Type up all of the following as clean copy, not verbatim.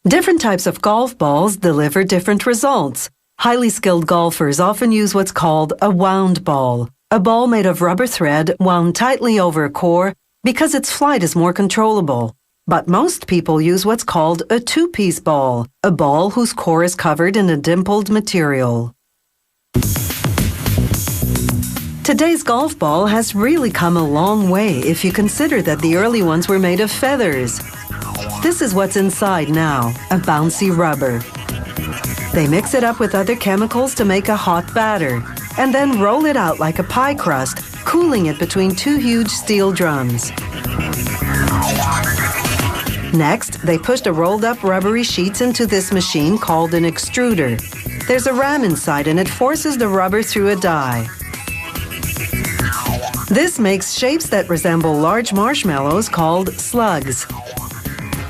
Different types of golf balls deliver different results. Highly skilled golfers often use what's called a wound ball, a ball made of rubber thread wound tightly over a core because its flight is more controllable. But most people use what's called a two-piece ball, a ball whose core is covered in a dimpled material. Today's golf ball has really come a long way if you consider that the early ones were made of feathers. This is what's inside now, a bouncy rubber. They mix it up with other chemicals to make a hot batter, and then roll it out like a pie crust, cooling it between two huge steel drums. Next, they push the rolled-up rubbery sheets into this machine called an extruder. There's a ram inside and it forces the rubber through a die. This makes shapes that resemble large marshmallows called slugs.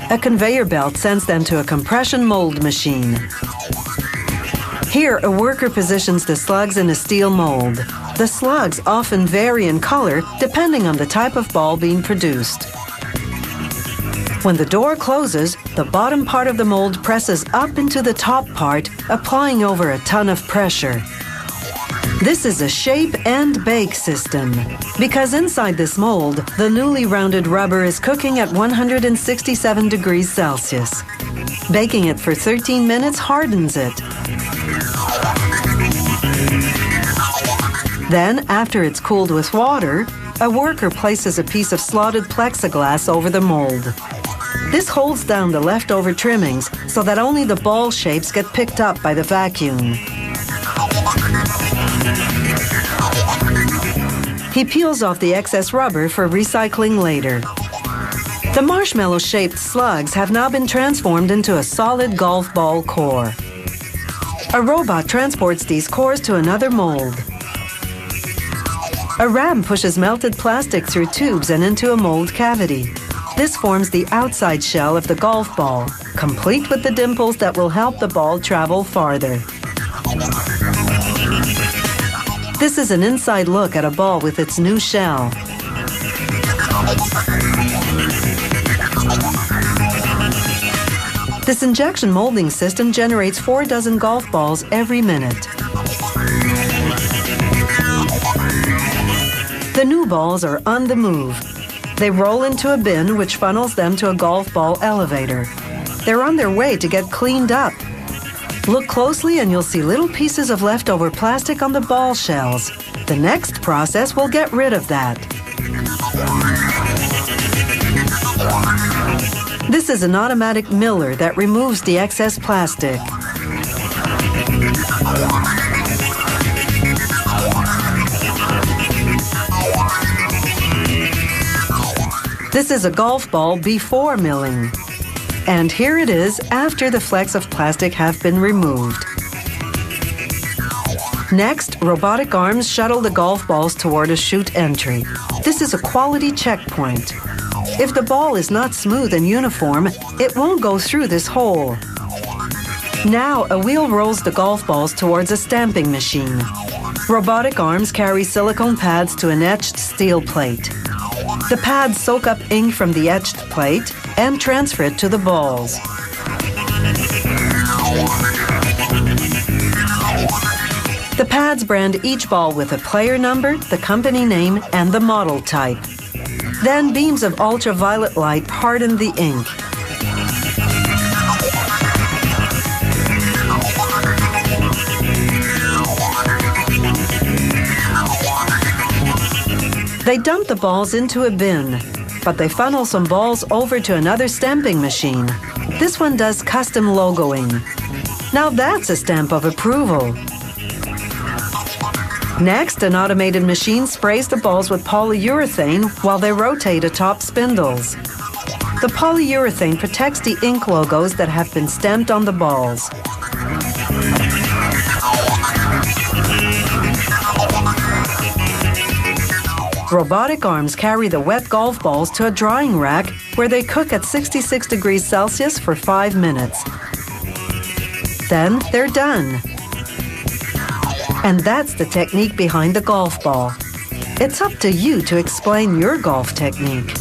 A conveyor belt sends them to a compression mold machine. Here, a worker positions the slugs in a steel mold. The slugs often vary in color depending on the type of ball being produced. When the door closes, the bottom part of the mold presses up into the top part, applying over a ton of pressure. This is a shape and bake system, because inside this mold, the newly rounded rubber is cooking at 167 degrees Celsius. Baking it for 13 minutes hardens it. Then, after it's cooled with water, a worker places a piece of slotted plexiglass over the mold. This holds down the leftover trimmings so that only the ball shapes get picked up by the vacuum. He peels off the excess rubber for recycling later. The marshmallow-shaped slugs have now been transformed into a solid golf ball core. A robot transports these cores to another mold. A ram pushes melted plastic through tubes and into a mold cavity. This forms the outside shell of the golf ball, complete with the dimples that will help the ball travel farther. This is an inside look at a ball with its new shell. This injection molding system generates 4 dozen golf balls every minute. The new balls are on the move. They roll into a bin which funnels them to a golf ball elevator. They're on their way to get cleaned up. Look closely and you'll see little pieces of leftover plastic on the ball shells. The next process will get rid of that. This is an automatic miller that removes the excess plastic. This is a golf ball before milling. And here it is after the flecks of plastic have been removed. Next, robotic arms shuttle the golf balls toward a chute entry. This is a quality checkpoint. If the ball is not smooth and uniform, it won't go through this hole. Now, a wheel rolls the golf balls towards a stamping machine. Robotic arms carry silicone pads to an etched steel plate. The pads soak up ink from the etched plate and transfer it to the balls. The pads brand each ball with a player number, the company name, and the model type. Then beams of ultraviolet light harden the ink. They dump the balls into a bin, but they funnel some balls over to another stamping machine. This one does custom logoing. Now that's a stamp of approval. Next, an automated machine sprays the balls with polyurethane while they rotate atop spindles. The polyurethane protects the ink logos that have been stamped on the balls. Robotic arms carry the wet golf balls to a drying rack where they cook at 66 degrees Celsius for 5 minutes. Then they're done. And that's the technique behind the golf ball. It's up to you to explain your golf technique.